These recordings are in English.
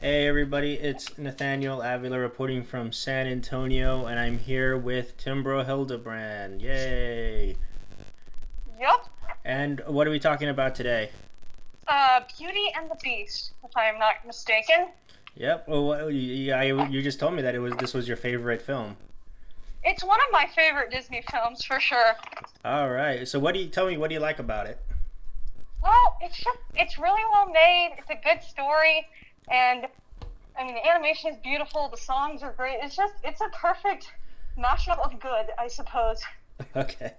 Hey everybody, it's Nathaniel Avila reporting from San Antonio, and I'm here with Timbrel Hildebrand. Yay! Yup. And what are we talking about today? Beauty and the Beast, if I am not mistaken. Yep. Well, you just told me that this was your favorite film. It's one of my favorite Disney films for sure. All right. So tell me? What do you like about it? Well, it's really well made. It's a good story, and I mean the animation is beautiful. The songs are great. It's a perfect mashup of good, I suppose. Okay.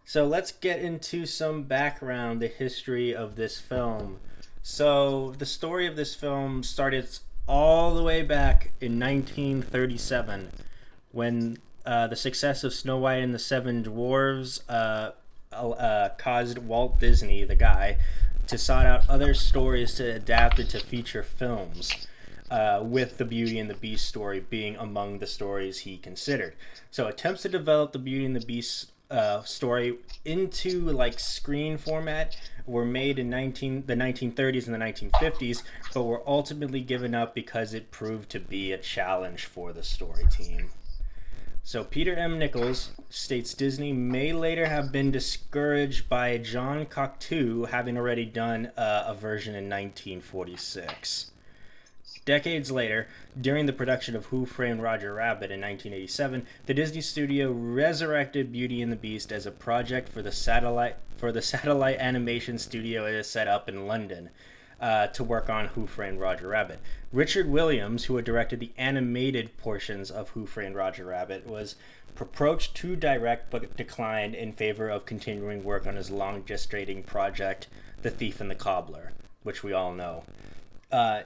So let's get into some background, the history of this film. So the story of this film started all the way back in 1937 when the success of Snow White and the Seven Dwarves caused Walt Disney, the guy, to sought out other stories to adapt into feature films. With the Beauty and the Beast story being among the stories he considered. So attempts to develop the Beauty and the Beast story into like screen format were made in the 1930s and the 1950s, but were ultimately given up because it proved to be a challenge for the story team. So Peter M. Nichols states Disney may later have been discouraged by John Cocteau having already done a version in 1946. Decades later, during the production of Who Framed Roger Rabbit in 1987, the Disney studio resurrected Beauty and the Beast as a project for the satellite animation studio it is set up in London to work on Who Framed Roger Rabbit. Richard Williams, who had directed the animated portions of Who Framed Roger Rabbit, was approached to direct but declined in favor of continuing work on his long gestating project, The Thief and the Cobbler, which we all know.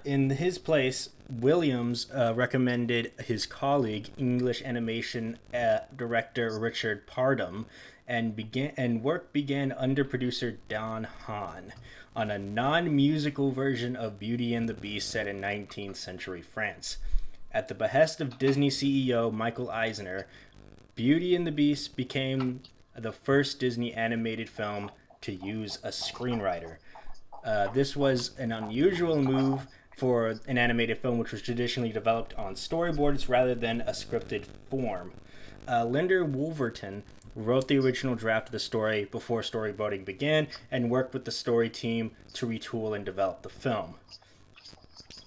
In his place, Williams recommended his colleague, English animation director Richard Pardum, and work began under producer Don Hahn on a non-musical version of Beauty and the Beast set in 19th century France. At the behest of Disney CEO Michael Eisner, Beauty and the Beast became the first Disney animated film to use a screenwriter. This was an unusual move for an animated film, which was traditionally developed on storyboards rather than a scripted form. Linda Wolverton wrote the original draft of the story before storyboarding began and worked with the story team to retool and develop the film.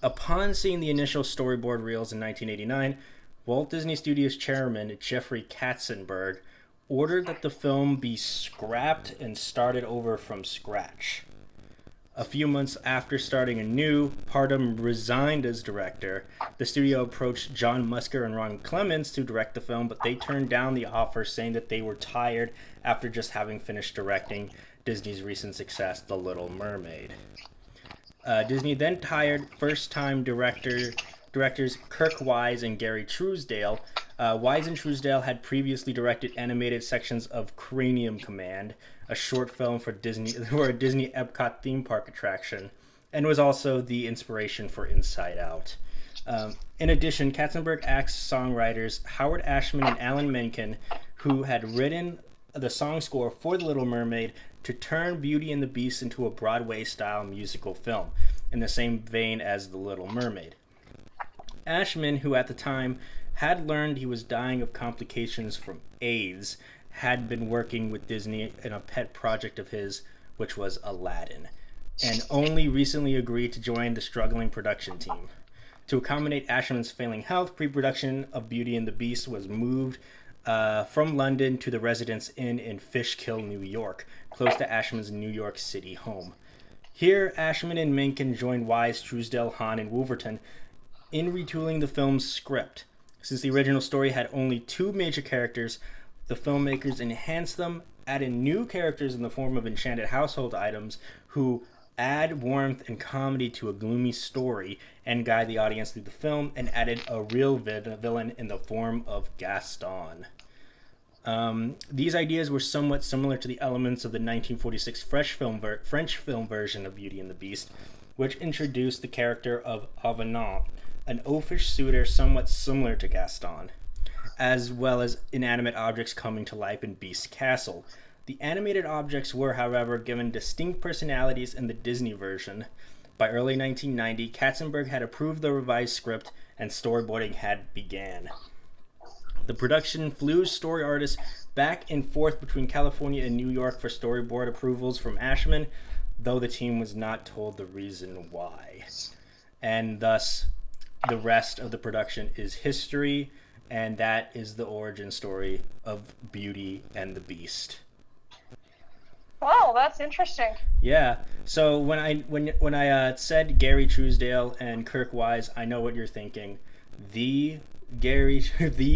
Upon seeing the initial storyboard reels in 1989, Walt Disney Studios chairman Jeffrey Katzenberg ordered that the film be scrapped and started over from scratch. A few months after starting anew, Pardum resigned as director. The studio approached John Musker and Ron Clements to direct the film, but they turned down the offer, saying that they were tired after just having finished directing Disney's recent success, The Little Mermaid. Disney then hired first-time directors Kirk Wise and Gary Trousdale. Wise and Trousdale had previously directed animated sections of Cranium Command, a short film for a Disney Epcot theme park attraction, and was also the inspiration for Inside Out. In addition, Katzenberg asked songwriters Howard Ashman and Alan Menken, who had written the song score for The Little Mermaid, to turn Beauty and the Beast into a Broadway-style musical film, in the same vein as The Little Mermaid. Ashman, who at the time had learned he was dying of complications from AIDS, had been working with Disney in a pet project of his, which was Aladdin, and only recently agreed to join the struggling production team. To accommodate Ashman's failing health, pre-production of Beauty and the Beast was moved from London to the Residence Inn in Fishkill, New York, close to Ashman's New York City home. Here, Ashman and Menken joined Wise, Trousdale, Hahn, and Wolverton in retooling the film's script. Since the original story had only two major characters, the filmmakers enhanced them, added new characters in the form of enchanted household items who add warmth and comedy to a gloomy story and guide the audience through the film, and added a real villain in the form of Gaston. These ideas were somewhat similar to the elements of the 1946 French film version of Beauty and the Beast, which introduced the character of Avila, an oafish suitor somewhat similar to Gaston, as well as inanimate objects coming to life in Beast's castle. The animated objects were, however, given distinct personalities in the Disney version. By early 1990, Katzenberg had approved the revised script and storyboarding had began. The production flew story artists back and forth between California and New York for storyboard approvals from Ashman, though the team was not told the reason why. And thus, the rest of the production is history, and that is the origin story of Beauty and the Beast. Wow, that's interesting. Yeah. So when I said Gary Trousdale and Kirk Wise, I know what you're thinking. The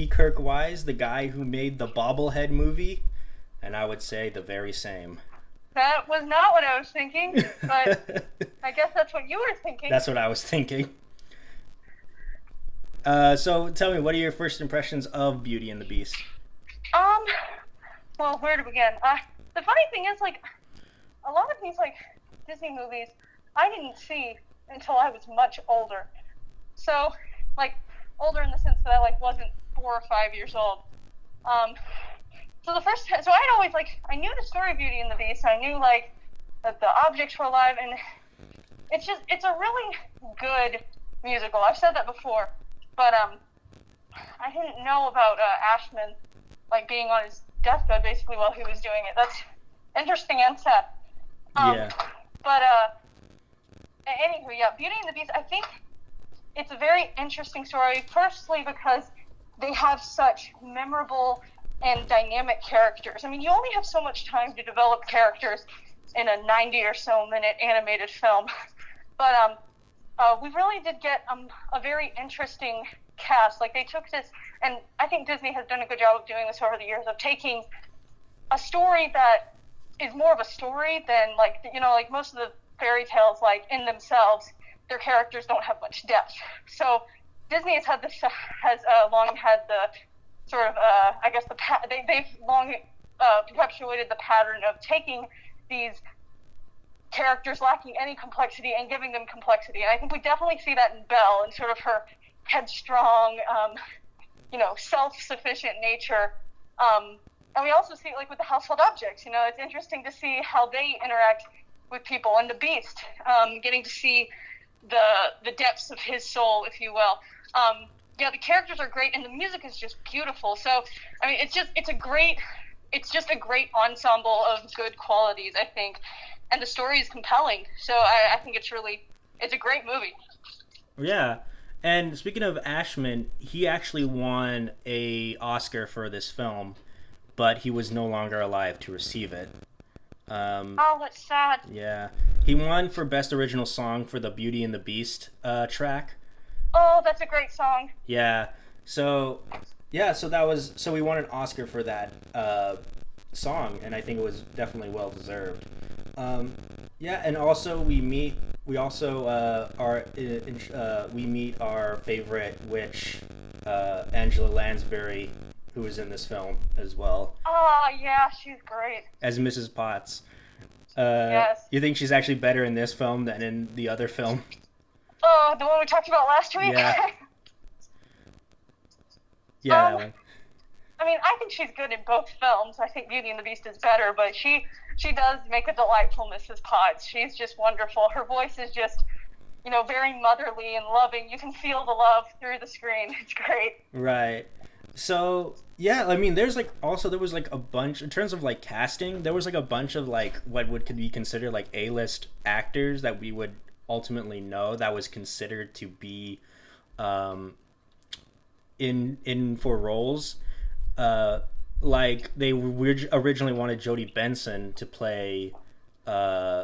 Kirk Wise, the guy who made the Bobblehead movie, and I would say the very same. That was not what I was thinking, but I guess that's what you were thinking. That's what I was thinking. So tell me, what are your first impressions of Beauty and the Beast? Well, where to begin? The funny thing is, like, a lot of these, like, Disney movies, I didn't see until I was much older. So, like, older in the sense that I, like, wasn't 4 or 5 years old. So I'd always, like, I knew the story of Beauty and the Beast. I knew, like, that the objects were alive, and it's a really good musical. I've said that before, but, I didn't know about, Ashman, like, being on his deathbed, basically, while he was doing it. That's interesting and sad. Yeah. But, anywho, yeah, Beauty and the Beast, I think it's a very interesting story, firstly because they have such memorable and dynamic characters. I mean, you only have so much time to develop characters in a 90 or so minute animated film. But we really did get a very interesting cast. Like, they took this, and I think Disney has done a good job of doing this over the years, of taking a story that is more of a story than, like, you know, like most of the fairy tales, like, in themselves, their characters don't have much depth. So Disney has long had the sort of, I guess, they've long perpetuated the pattern of taking these characters lacking any complexity and giving them complexity. And I think we definitely see that in Belle and sort of her headstrong, self-sufficient nature. And we also see it, like, with the household objects. You know, it's interesting to see how they interact with people. And the Beast, getting to see the depths of his soul, if you will. The characters are great, and the music is just beautiful. So, I mean, it's just a great ensemble of good qualities, I think. And the story is compelling. So I think it's a great movie. Yeah. And speaking of Ashman, he actually won an Oscar for this film, but he was no longer alive to receive it. That's sad. Yeah. He won for Best Original Song for the Beauty and the Beast track. Oh, that's a great song. Yeah. So we won an Oscar for that song, and I think it was definitely well deserved. And also we meet our favorite witch, Angela Lansbury, who is in this film as well. Oh, yeah, she's great. As Mrs. Potts. Yes. You think she's actually better in this film than in the other film? Oh, the one we talked about last week? Yeah. Yeah, that one. I mean, I think she's good in both films. I think Beauty and the Beast is better, but she does make a delightful Mrs. Potts. She's just wonderful. Her voice is just, very motherly and loving. You can feel the love through the screen. It's great. Right. So, yeah, I mean, there was a bunch, in terms of, like, casting, there was, like, a bunch of, like, could be considered, like, A-list actors that we would ultimately know that was considered to be in for roles. Like, they originally wanted Jodie Benson to play Belle,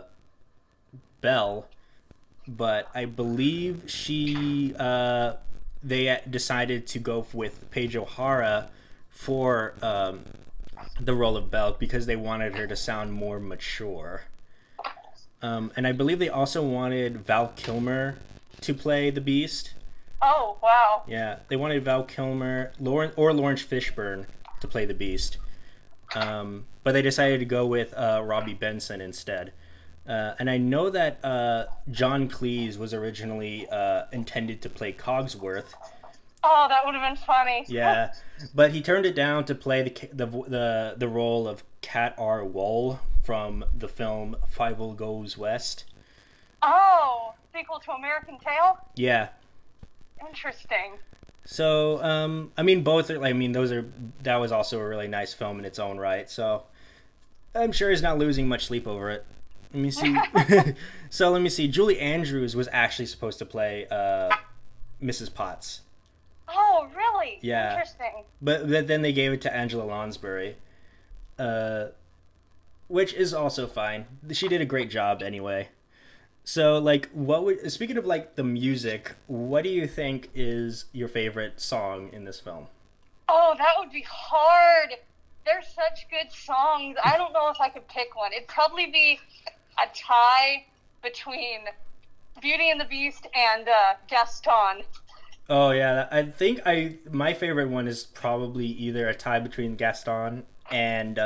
but I believe they decided to go with Paige O'Hara for the role of Belle because they wanted her to sound more mature. And I believe they also wanted Val Kilmer to play the Beast. Oh, wow. Yeah, they wanted Val Kilmer, Lawrence Fishburne to play the Beast. But they decided to go with Robbie Benson instead. And I know that John Cleese was originally intended to play Cogsworth. Oh, that would have been funny. Yeah, but he turned it down to play the role of Cat R. Wool from the film Fievel Goes West. Oh, sequel to American Tail? Yeah. Interesting. So, I mean, both are. I mean, that was also a really nice film in its own right. So, I'm sure he's not losing much sleep over it. Let me see. So let me see. Julie Andrews was actually supposed to play Mrs. Potts. Oh, really? Yeah. Interesting. But then they gave it to Angela Lansbury, which is also fine. She did a great job anyway. So, like, speaking of like the music, what do you think is your favorite song in this film? Oh, that would be hard. There's such good songs. I don't know if I could pick one. It'd probably be a tie between Beauty and the Beast and Gaston. Oh yeah, I think my favorite one is probably either a tie between Gaston and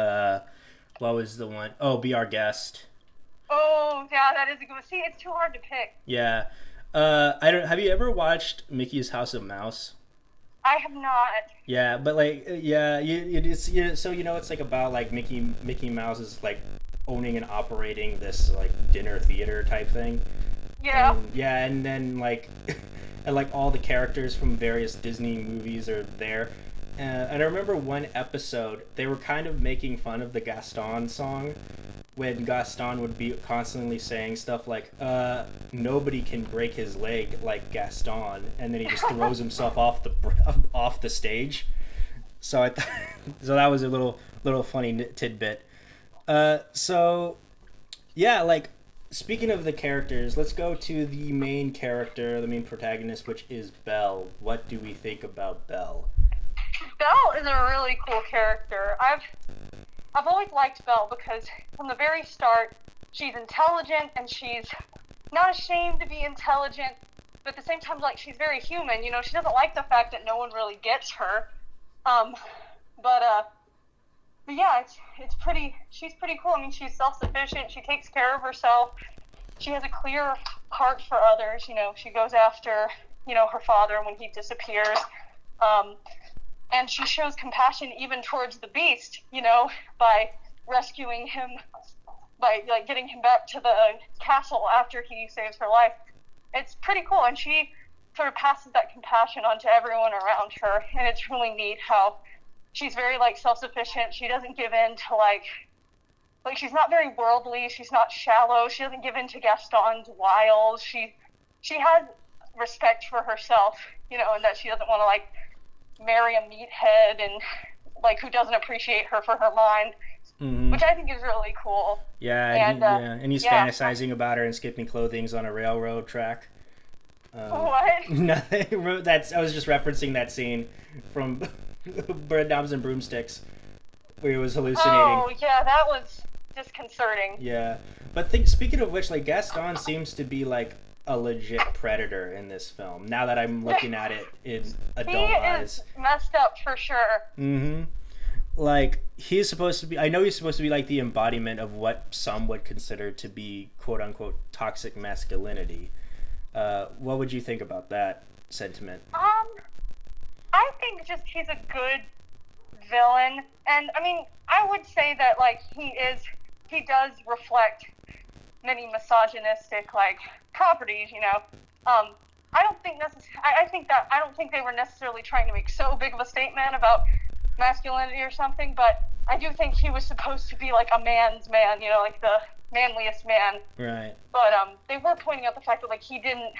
what was the one? Oh, Be Our Guest. Oh, yeah, that is a good one. See, it's too hard to pick. Yeah. I don't. Have you ever watched Mickey's House of Mouse? I have not. Yeah, but like, yeah, so it's like about like Mickey Mouse is like owning and operating this like dinner theater type thing. Yeah. Yeah, and then like, and like all the characters from various Disney movies are there. And I remember one episode they were kind of making fun of the Gaston song, when Gaston would be constantly saying stuff like, nobody can break his leg like Gaston, and then he just throws himself off the stage. So so that was a little funny tidbit. So yeah, like, speaking of the characters, let's go to the main character, the main protagonist, which is Belle. What do we think about Belle? Belle is a really cool character. I've always liked Belle because from the very start, she's intelligent and she's not ashamed to be intelligent, but at the same time, like, she's very human. You know, she doesn't like the fact that no one really gets her. But yeah, she's pretty cool. I mean, she's self-sufficient. She takes care of herself. She has a clear heart for others. You know, she goes after, her father when he disappears. And she shows compassion even towards the Beast, by rescuing him, by like getting him back to the castle after he saves her life. It's pretty cool, and she sort of passes that compassion on to everyone around her, and it's really neat how she's very like self-sufficient. She doesn't give in to like she's not very worldly. She's not shallow. She doesn't give in to Gaston's wiles. She has respect for herself, and that she doesn't want to like marry a meathead and like who doesn't appreciate her for her mind, which I think is really cool. Yeah, and he's fantasizing about her and skipping clothings on a railroad track. What? Nothing. I was just referencing that scene from Bread Knobs and Broomsticks, where he was hallucinating. Oh yeah, that was disconcerting. Yeah, but speaking of which, like, Gaston seems to be like a legit predator in this film. Now that I'm looking at it in adult eyes, he is messed up for sure. Like, he's supposed to be. I know he's supposed to be like the embodiment of what some would consider to be "quote unquote" toxic masculinity. What would you think about that sentiment? I think just he's a good villain, and I mean, I would say that like he does reflect many misogynistic like properties, I don't think I don't think they were necessarily trying to make so big of a statement about masculinity or something, but I do think he was supposed to be like a man's man, like the manliest man. Right. But they were pointing out the fact that like he didn't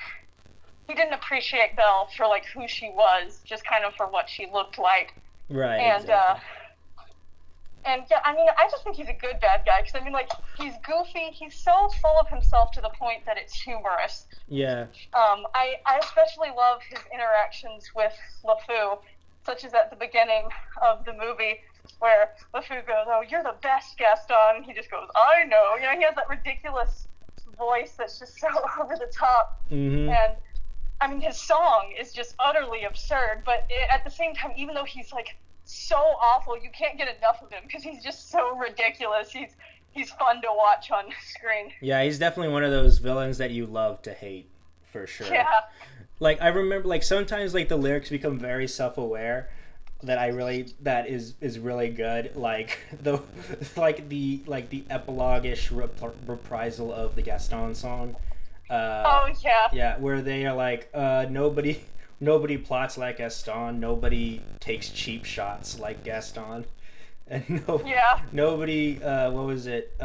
appreciate Belle for like who she was, just kind of for what she looked like. Right. And exactly. And yeah, I mean, I just think he's a good bad guy, because I mean, like, he's goofy, he's so full of himself to the point that it's humorous. Yeah. I especially love his interactions with LeFou, such as at the beginning of the movie, where LeFou goes, "Oh, you're the best, Gaston," and he just goes, "I know." He has that ridiculous voice that's just so over the top. And I mean, his song is just utterly absurd, but at the same time, even though he's like so awful, you can't get enough of him because he's just so ridiculous. He's fun to watch on screen. Yeah, he's definitely one of those villains that you love to hate, for sure. Yeah. Like, I remember, like, sometimes like the lyrics become very self-aware that is really good. Like the epilogue-ish reprisal of the Gaston song. Uh, Oh yeah. yeah, where they are like, nobody plots like Gaston, nobody takes cheap shots like Gaston, and Yeah. nobody, what was it,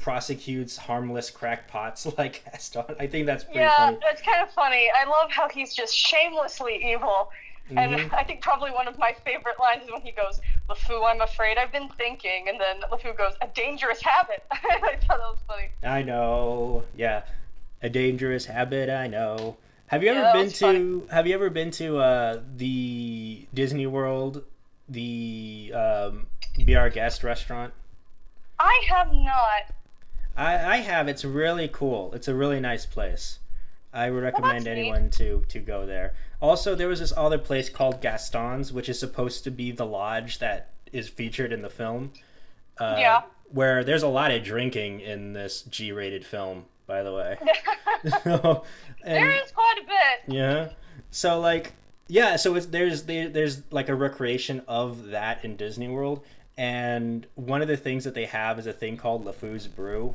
prosecutes harmless crackpots like Gaston. I think that's pretty Yeah, funny. that's kind of funny. I love how he's just shamelessly evil. And Hmm. I think probably one of my favorite lines is when he goes, LeFou, I'm afraid I've been thinking. And then LeFou goes, a dangerous habit. I thought that was funny. I know, yeah, a dangerous habit. I know. Yeah, that was funny. Have you ever been to the Disney World, the Be Our Guest restaurant? I have not. I have. It's really cool. It's a really nice place. I would Well, recommend that's neat. anyone to go there. Also, there was this other place called Gaston's, which is supposed to be the lodge that is featured in the film, uh, Yeah. where there's a lot of drinking in this G-rated film, by the way. There And is quite a bit. yeah, so like yeah, so it's there's like a recreation of that in Disney World, and one of the things that they have is a thing called LeFou's Brew,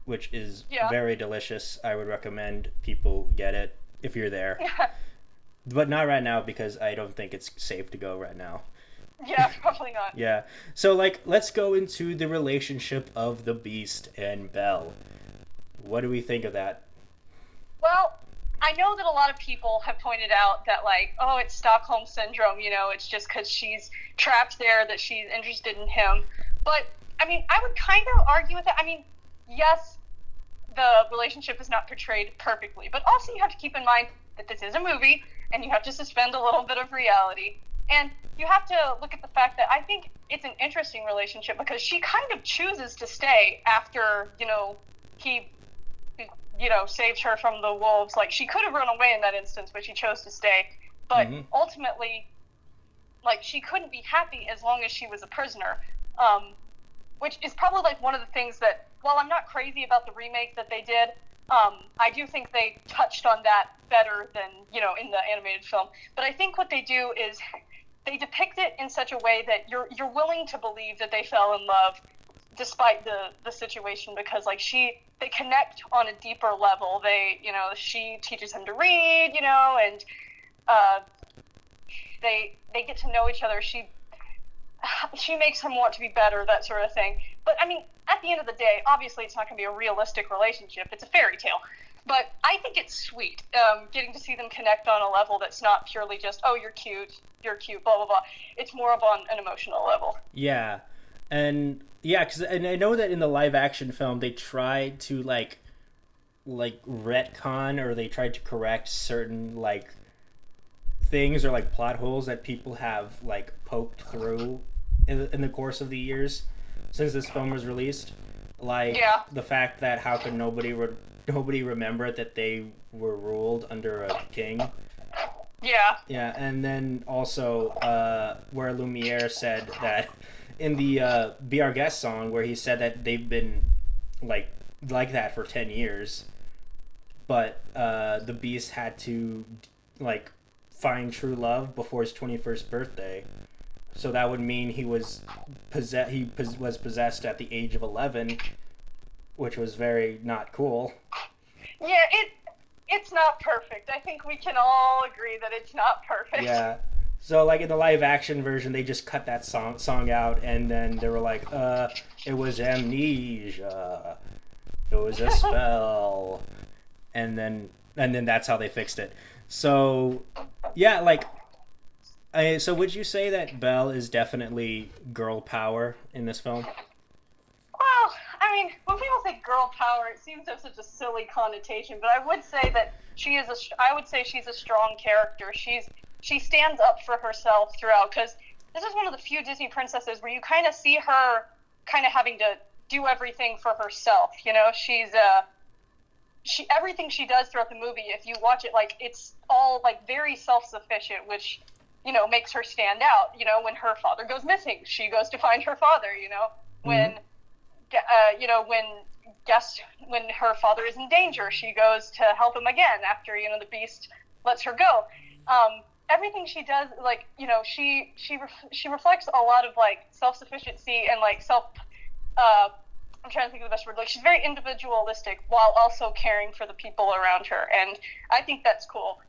which is Yeah. very delicious. I would recommend people get it if you're there, but not right now because I don't think it's safe to go right now. Yeah, probably not. Yeah. So like let's go into the relationship of the Beast and Belle. What do we think of that? Well, I know that a lot of people have pointed out that, like, oh, it's Stockholm Syndrome, it's just because she's trapped there that she's interested in him. But, I mean, I would kind of argue with that. I mean, yes, the relationship is not portrayed perfectly, but also you have to keep in mind that this is a movie, and you have to suspend a little bit of reality. And you have to look at the fact that I think it's an interesting relationship because she kind of chooses to stay after, he saved her from the wolves. Like, she could have run away in that instance, but she chose to stay. But Mm-hmm. ultimately, like, she couldn't be happy as long as she was a prisoner. Which is probably, like, one of the things that, while I'm not crazy about the remake that they did, I do think they touched on that better than, in the animated film. But I think what they do is they depict it in such a way that you're willing to believe that they fell in love despite the situation, because like they connect on a deeper level. She teaches him to read, and uh, they get to know each other. She makes him want to be better, that sort of thing. But I mean, at the end of the day, obviously it's not going to be a realistic relationship. It's a fairy tale. But I think it's sweet, getting to see them connect on a level that's not purely just, oh, you're cute, blah, blah, blah. It's more of on an emotional level. Yeah, and yeah, and I know that in the live action film they tried to like retcon, or they tried to correct certain like things or like plot holes that people have like poked through in the course of the years since this film was released. Like Yeah. the fact that how could nobody remember that they were ruled under a king. Yeah. Yeah, and then also where Lumiere said that in the "Be Our Guest" song, where he said that they've been like that for 10 years, but the Beast had to like find true love before his 21st birthday. So that would mean he was was possessed at the age of 11, which was very not cool. Yeah, it's not perfect. I think we can all agree that it's not perfect. Yeah. So like in the live action version, they just cut that song out, and then they were like, it was amnesia, it was a spell, and then that's how they fixed it. So yeah, like, so would you say that Belle is definitely girl power in this film? Well, I mean, when people say girl power, it seems to have such a silly connotation. But I would say that I would say she's a strong character. She stands up for herself throughout, because this is one of the few Disney princesses where you kind of see her kind of having to do everything for herself. Everything she does throughout the movie, if you watch it, like, it's all like very self-sufficient, which makes her stand out. When her father goes missing, she goes to find her father. When Mm-hmm. when her father is in danger, she goes to help him again after the Beast lets her go. Everything she does, like, she reflects a lot of like self-sufficiency and like self I'm trying to think of the best word. Like, she's very individualistic while also caring for the people around her, and I think that's cool.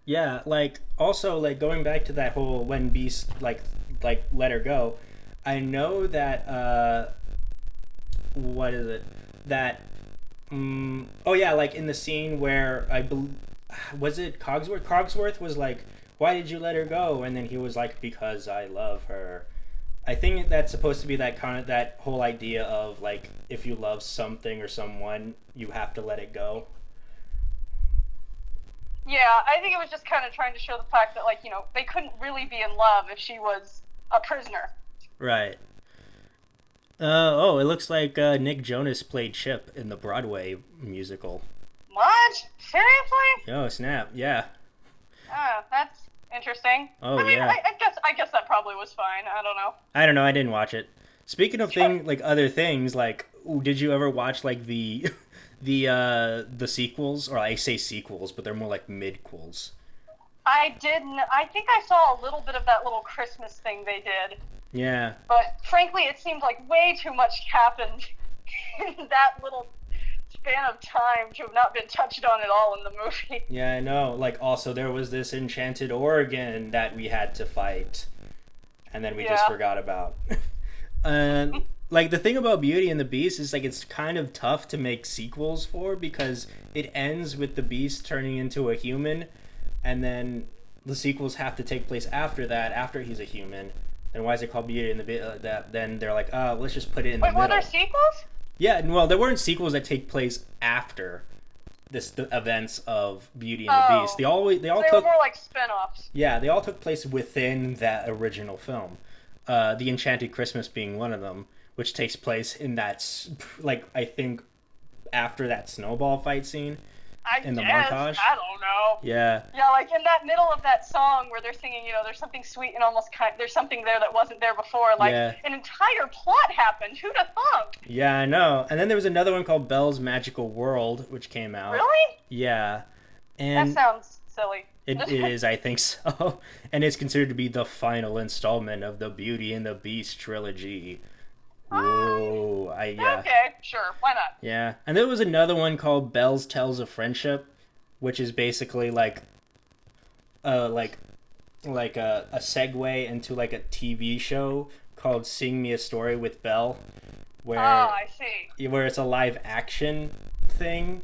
Yeah, like also like going back to that whole when Beast like let her go. I know that what is it? That oh yeah, like in the scene where was it Cogsworth? Cogsworth was like, "Why did you let her go?" And then he was like, "Because I love her." I think that's supposed to be that kind of that whole idea of like if you love something or someone, you have to let it go. Yeah, I think it was just kind of trying to show the fact that, like, they couldn't really be in love if she was a prisoner. Right. Oh, it looks like Nick Jonas played Chip in the Broadway musical. What? Seriously? Oh snap! Yeah. That's interesting. Oh I mean, yeah. I guess that probably was fine. I don't know. I don't know. I didn't watch it. Speaking of like other things, like did you ever watch like the the sequels, or I say sequels, but they're more like midquels? I didn't. I think I saw a little bit of that little Christmas thing they did, Yeah. but frankly, it seemed like way too much happened in that little span of time to have not been touched on at all in the movie. Yeah, I know. Like also there was this enchanted Oregon that we had to fight, and then we just Yeah. forgot about. And like the thing about Beauty and the Beast is like it's kind of tough to make sequels for because it ends with the Beast turning into a human, and then the sequels have to take place after that, after he's a human. Then why is it called Beauty and the Beast? That then they're like, oh, let's just put it in the Wait, were middle. there sequels? Yeah, well, there weren't sequels that take place after the events of Beauty and the Beast. They all They were took more like spin-offs. yeah, they all took place within that original film. The Enchanted Christmas being one of them, which takes place in that like I think after that snowball fight scene I in the guess. montage. I don't know. Yeah, Yeah, like in that middle of that song where they're singing, there's something sweet and almost there's something there that wasn't there before. Like, Yeah. an entire plot happened. Who'd have thunk? yeah, I know. And then there was another one called Belle's Magical World, which came out. Really? Yeah, That and sounds silly. it is, I think so. And it's considered to be the final installment of the Beauty and the Beast trilogy. Whoa, yeah. Okay, sure. Why not? Yeah. And there was another one called Belle's Tales of Friendship, which is basically like like a segue into like a TV show called Sing Me a Story with Belle, where I see. where it's a live action thing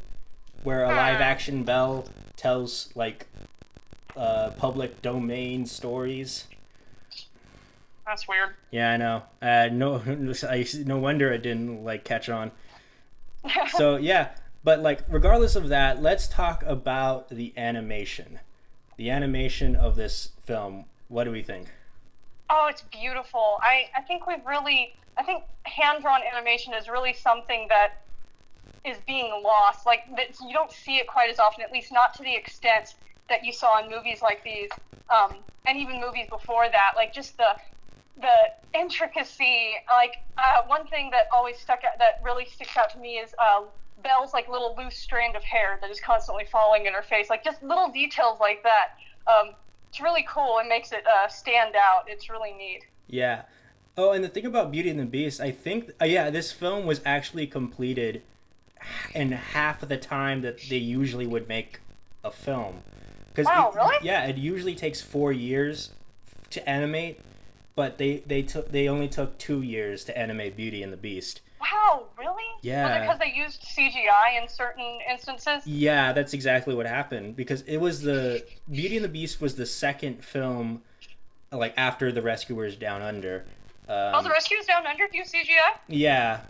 where a live action Belle tells like public domain stories. That's weird. Yeah, I know. No wonder it didn't like catch on. So yeah, but like regardless of that, let's talk about the animation. The animation of this film. What do we think? Oh, it's beautiful. I think I think hand-drawn animation is really something that is being lost. Like, that you don't see it quite as often, at least not to the extent that you saw in movies like these, and even movies before that. Like, just the intricacy. Like, one thing that really sticks out to me is Belle's like little loose strand of hair that is constantly falling in her face. Like, just little details like that. It's really cool and makes it stand out. It's really neat. Yeah. Oh, and the thing about Beauty and the Beast, I think, yeah, this film was actually completed in half of the time that they usually would make a film. Wow, really? Yeah, it usually takes 4 years to animate, but they only took 2 years to animate Beauty and the Beast. Wow, really? Yeah. Was it because they used CGI in certain instances? Yeah, that's exactly what happened because it was the Beauty and the Beast was the second film, like after The Rescuers Down Under. The Rescuers Down Under used CGI? Yeah,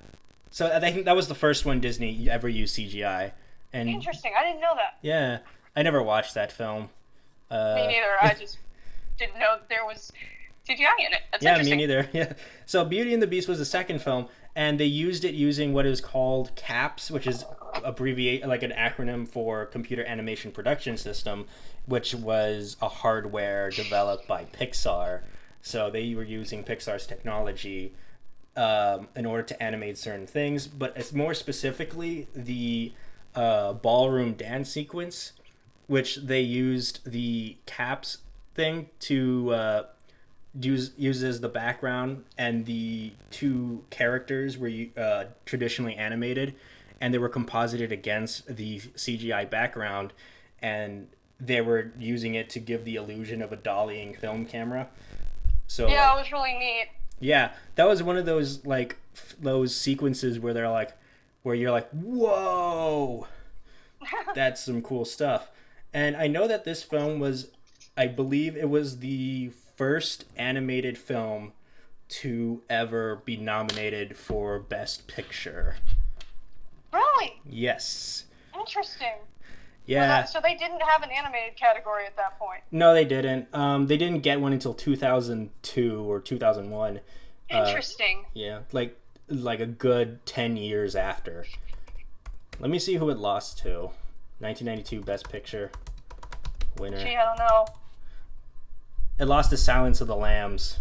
so I think that was the first one Disney ever used CGI. And Interesting. I didn't know that. yeah, I never watched that film. Me neither. I just didn't know there was CGI in it. That's Yeah, me interesting. neither. Yeah. So Beauty and the Beast was the second film, and they used it using what is called CAPS, which is like an acronym for Computer Animation Production System, which was a hardware developed by Pixar. So they were using Pixar's technology in order to animate certain things, but it's more specifically the ballroom dance sequence, which they used the CAPS thing to uses the background, and the two characters were traditionally animated, and they were composited against the CGI background, and they were using it to give the illusion of a dollying film camera. So yeah, it was really neat. yeah, that was one of those like those sequences where where you're like, whoa, that's some cool stuff. And I know that this film was, I believe it was the first animated film to ever be nominated for Best Picture. Really? Yes. Interesting. Yeah. So they didn't have an animated category at that point. No, they didn't. They didn't get one until 2002 or 2001. Interesting. Yeah, like a good 10 years after. Let me see who it lost to. 1992 Best Picture winner. Gee, I don't know. It lost to Silence of the Lambs.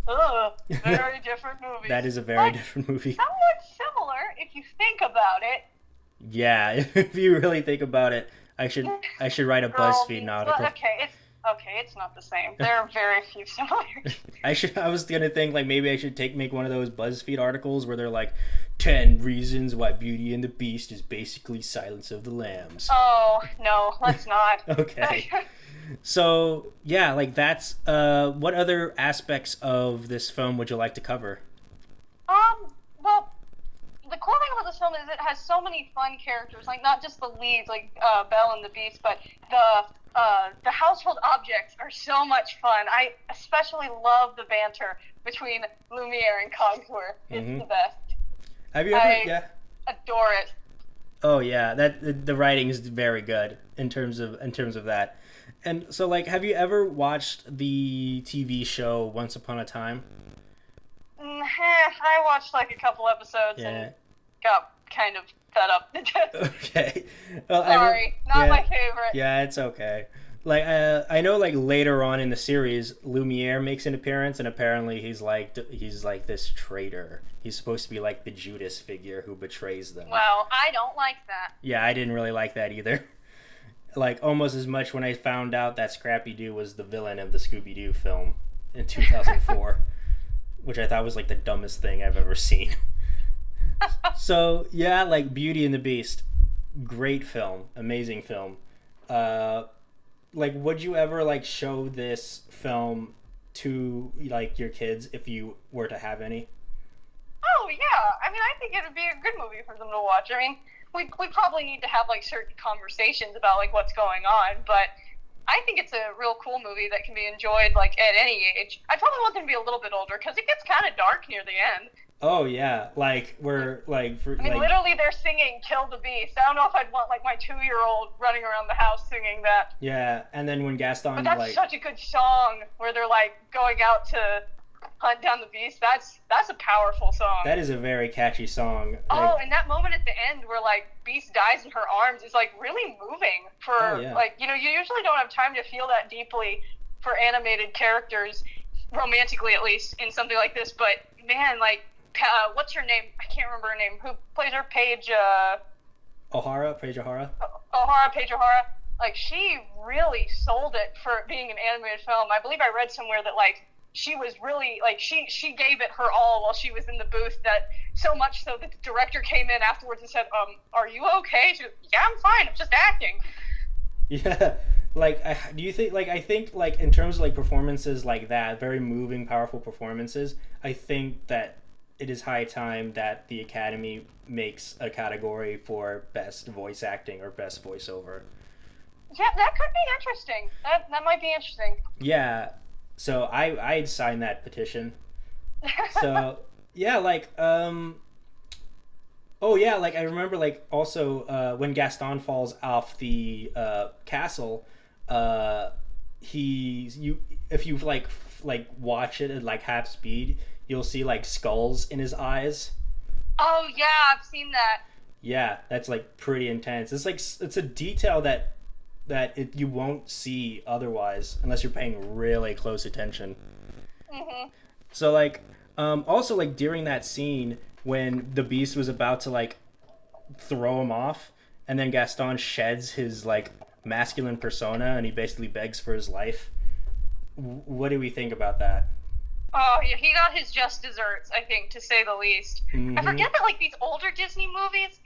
Ugh, very different movie. That is a very different movie. Somewhat similar, if you think about it. Yeah, if you really think about it, I should write a BuzzFeed article. Okay, it's not the same. There are very few similarities. I was gonna think like maybe I should make one of those BuzzFeed articles where they're like 10 reasons why Beauty and the Beast is basically Silence of the Lambs. Oh no, let's not. Okay. So yeah, like that's what other aspects of this film would you like to cover? Well, the cool thing about this film is it has so many fun characters, like not just the leads, like Belle and the Beast, but the household objects are so much fun. I especially love the banter between Lumiere and Cogsworth. It's the best. Have you ever? Yeah. Adore it. Oh yeah, that the writing is very good in terms of that. And so, like, have you ever watched the TV show Once Upon a Time? I watched like a couple episodes and got kind of fed up. Okay. Well, sorry, not my favorite. Yeah, it's okay. Like, I know, like later on in the series, Lumiere makes an appearance, and apparently he's like this traitor. He's supposed to be like the Judas figure who betrays them. Well, I don't like that. Yeah, I didn't really like that either. Like, almost as much when I found out that Scrappy-Doo was the villain of the Scooby-Doo film in 2004, which I thought was like the dumbest thing I've ever seen. So yeah, like Beauty and the Beast, great film, amazing film. Like, would you ever like show this film to like your kids if you were to have any? Oh yeah, I mean, I think it would be a good movie for them to watch. I mean, we probably need to have like certain conversations about like what's going on, but I think it's a real cool movie that can be enjoyed like at any age. I probably want them to be a little bit older because it gets kind of dark near the end. Oh yeah, like we're like for. I mean, like, literally, they're singing "Kill the Beast." I don't know if I'd want like my 2-year-old running around the house singing that. Yeah, and then when Gaston, but that's such a good song where they're like going out to hunt down the beast. That's a powerful song. That is a very catchy song. Oh, and that moment at the end where like Beast dies in her arms is like really moving for like, you know, you usually don't have time to feel that deeply for animated characters, romantically at least, in something like this. But man, like what's her name? I can't remember her name. Who plays her? Paige O'Hara. Paige O'Hara. Like, she really sold it for being an animated film. I believe I read somewhere that like she was really like she gave it her all while she was in the booth, that so much so that the director came in afterwards and said, are you okay? She goes, yeah, I'm fine, I'm just acting. Yeah, like do you think, like, I think like in terms of like performances like that, very moving, powerful performances, I think that it is high time that the Academy makes a category for best voice acting or best voiceover. Yeah, that could be interesting. That might be interesting. Yeah. So I'd sign that petition. So yeah, like oh yeah, like I remember like also when Gaston falls off the castle, if you like watch it at like half speed, you'll see like skulls in his eyes. Oh yeah, I've seen that. Yeah, that's like pretty intense. It's like it's a detail that you won't see otherwise unless you're paying really close attention. Mm-hmm. So like also like during that scene when the Beast was about to like throw him off, and then Gaston sheds his like masculine persona and he basically begs for his life. What do we think about that? Oh yeah, he got his just desserts, I think, to say the least. I Mm-hmm. forget that like these older Disney movies,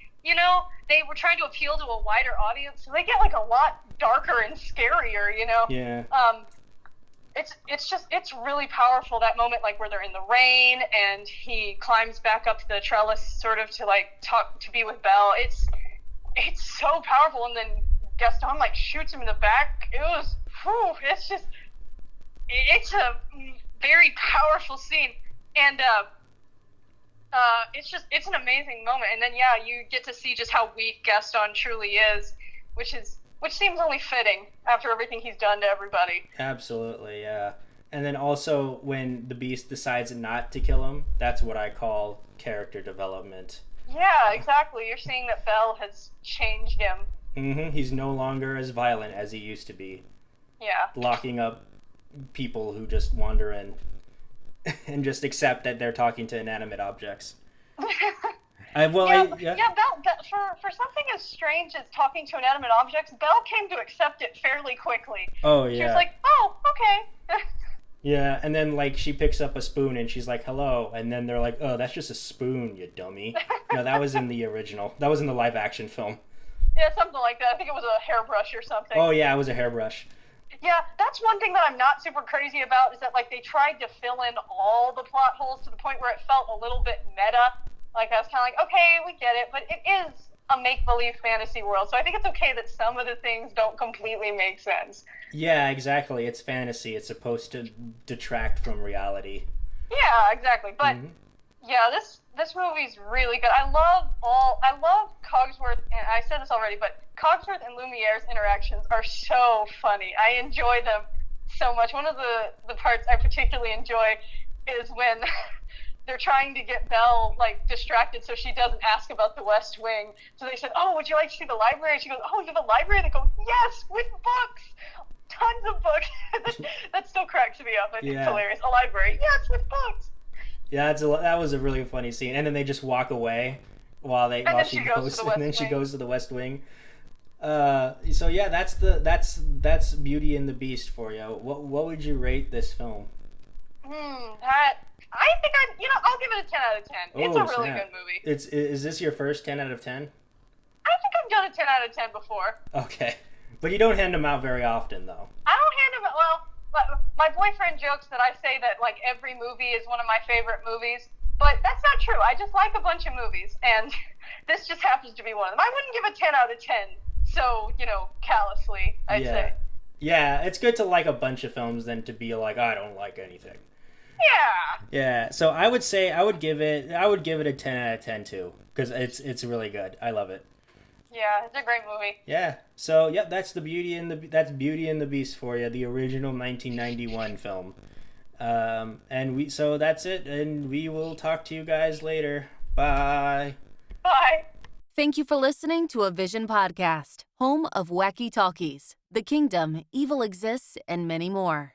they were trying to appeal to a wider audience, so they get like a lot darker and scarier. Yeah. Um, it's really powerful, that moment, like where they're in the rain and he climbs back up the trellis sort of to like talk to be with Belle. It's so powerful, and then Gaston like shoots him in the back. It's a very powerful scene, and it's an amazing moment. And then yeah, you get to see just how weak Gaston truly is, which seems only fitting after everything he's done to everybody. Absolutely, yeah. And then also when the Beast decides not to kill him, that's what I call character development. Yeah, exactly. You're seeing that Belle has changed him. He's no longer as violent as he used to be, Yeah. locking up people who just wander in and just accept that they're talking to inanimate objects. Belle, for something as strange as talking to inanimate objects, Belle came to accept it fairly quickly. Oh She yeah. was like, "Oh, okay." Yeah, and then like she picks up a spoon and she's like, "Hello," and then they're like, "Oh, that's just a spoon, you dummy." No, that was in the original. That was in the live action film. Yeah, something like that. I think it was a hairbrush or something. Oh yeah, it was a hairbrush. Yeah, that's one thing that I'm not super crazy about, is that like they tried to fill in all the plot holes to the point where it felt a little bit meta. Like I was kind of like, okay, we get it, but it is a make-believe fantasy world, so I think it's okay that some of the things don't completely make sense. Yeah, exactly. It's fantasy. It's supposed to detract from reality. Yeah, exactly. But yeah, this movie's really good. I love Cogsworth, and I said this already, but Cogsworth and Lumiere's interactions are so funny. I enjoy them so much. One of the parts I particularly enjoy is when they're trying to get Belle like distracted so she doesn't ask about the West Wing. So they said, "Oh, would you like to see the library?" And she goes, "Oh, you have a library?" And they go, "Yes, with books, tons of books." That still cracks me up. I think it's hilarious. A library, yes, with books. Yeah, that was a really funny scene. And then they just walk away while she goes and then she goes to the West Wing. So yeah, that's Beauty and the Beast for you. What would you rate this film? I think I'll give it a 10 out of 10. It's a really good movie. Is this your first 10 out of 10? I think I've done a 10 out of 10 before. Okay. But you don't hand them out very often, though. I don't hand them out. Well, my boyfriend jokes that I say that like every movie is one of my favorite movies, but that's not true. I just like a bunch of movies, and this just happens to be one of them. I wouldn't give a 10 out of 10 so, callously, I'd say. Yeah, it's good to like a bunch of films than to be like, I don't like anything. Yeah. Yeah, so I would say I would give it a 10 out of 10 too, because it's really good. I love it. Yeah, it's a great movie. Yeah. So, yep, that's Beauty and the Beast for you, the original 1991 film. So that's it, and we will talk to you guys later. Bye. Bye. Thank you for listening to a Vision podcast, home of Wacky Talkies, The Kingdom, Evil Exists, and many more.